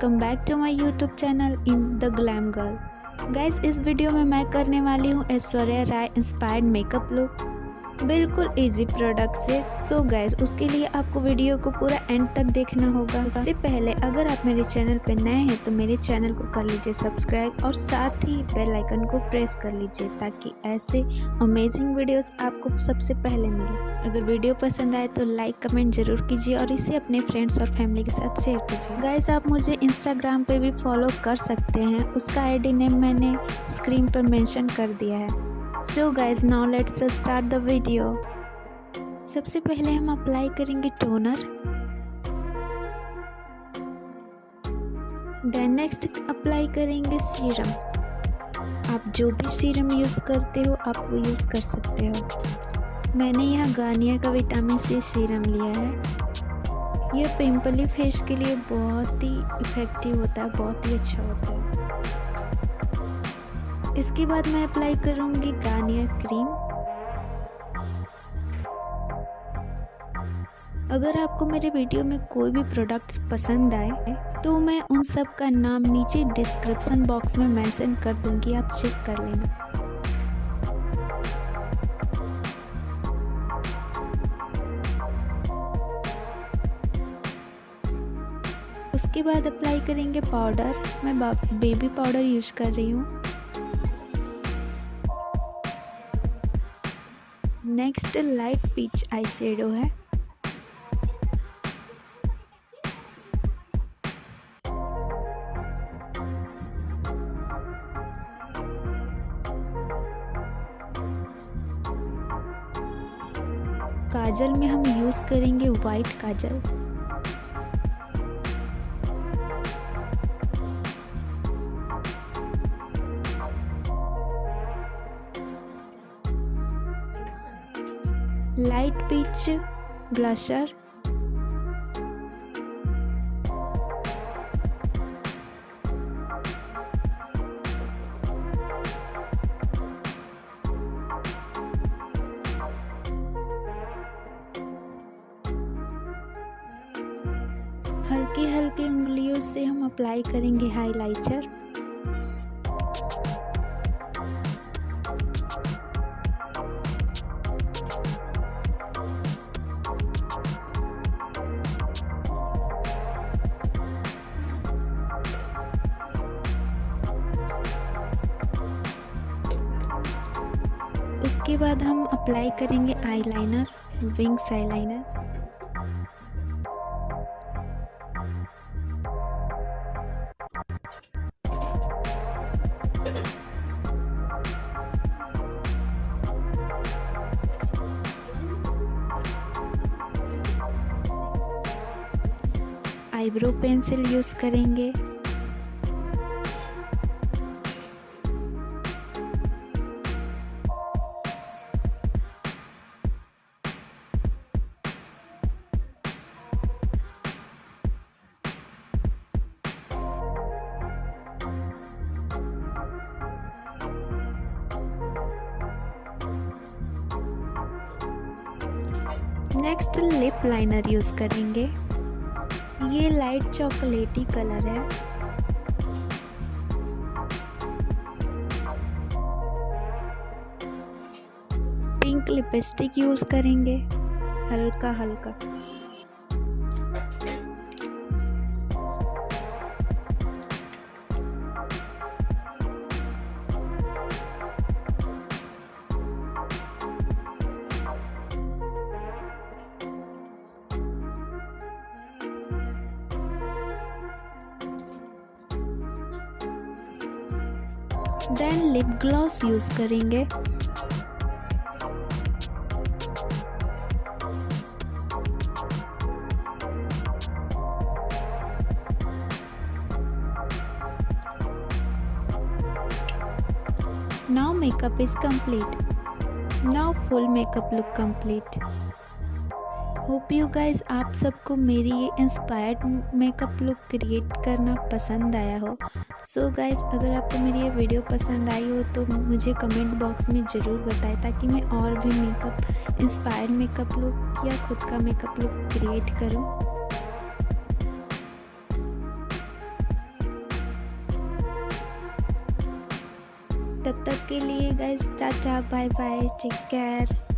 Welcome back to my YouTube channel in the glam girl. Guys, इस video में मैं करने वाली हूँ Aishwarya Rai inspired makeup look बिल्कुल इजी प्रोडक्ट से। सो गाइस, उसके लिए आपको वीडियो को पूरा एंड तक देखना होगा। उससे पहले अगर आप मेरे चैनल पर नए हैं तो मेरे चैनल को कर लीजिए सब्सक्राइब और साथ ही बेल आइकन को प्रेस कर लीजिए ताकि ऐसे अमेजिंग वीडियोस आपको सबसे पहले मिले। अगर वीडियो पसंद आए तो लाइक कमेंट जरूर कीजिए और इसे अपने फ्रेंड्स और फैमिली के साथ शेयर कीजिए। गाइस, आप मुझे इंस्टाग्राम पे भी फॉलो कर सकते हैं, उसका आईडी नेम मैंने स्क्रीन पर मेंशन कर दिया है। So guys, now let's start the video. सबसे पहले हम अप्लाई करेंगे टोनर, देन नेक्स्ट अप्लाई करेंगे सीरम। आप जो भी सीरम यूज़ करते हो आप वो यूज़ कर सकते हो। मैंने यहाँ गार्नियर का विटामिन सी सीरम लिया है। यह पिंपली फेस के लिए बहुत ही इफ़ेक्टिव होता है, बहुत ही अच्छा होता है। इसके बाद मैं अप्लाई करूँगी गार्नियर क्रीम। अगर आपको मेरे वीडियो में कोई भी प्रोडक्ट्स पसंद आए तो मैं उन सब का नाम नीचे डिस्क्रिप्शन बॉक्स में मेंशन कर दूँगी, आप चेक कर लेना। उसके बाद अप्लाई करेंगे पाउडर। मैं बेबी पाउडर यूज कर रही हूँ। Next light peach eye shadow है। काजल में हम यूज करेंगे white kajal. Light peach blusher, हल्की हल्की उंगलियों से हम अप्लाई करेंगे हाइलाइटर। उसके बाद हम अप्लाई करेंगे eyeliner, wings eyeliner. Eyebrow pencil use करेंगे। नेक्स्ट लिप लाइनर यूज करेंगे। ये लाइट चॉकलेटी कलर है। पिंक लिपस्टिक यूज करेंगे, हल्का हल्का। देन लिप ग्लॉस यूज करेंगे। Now makeup is complete. Now full makeup look complete. Hope you guys आप सबको मेरी ये इंस्पायर्ड मेकअप लुक क्रिएट करना पसंद आया हो। सो गाइज, अगर आपको मेरी ये वीडियो पसंद आई हो तो मुझे कमेंट बॉक्स में ज़रूर बताएं ताकि मैं और भी मेकअप इंस्पायर्ड मेकअप लुक या खुद का मेकअप लुक क्रिएट करूं। तब तक के लिए guys tata bye bye, take care.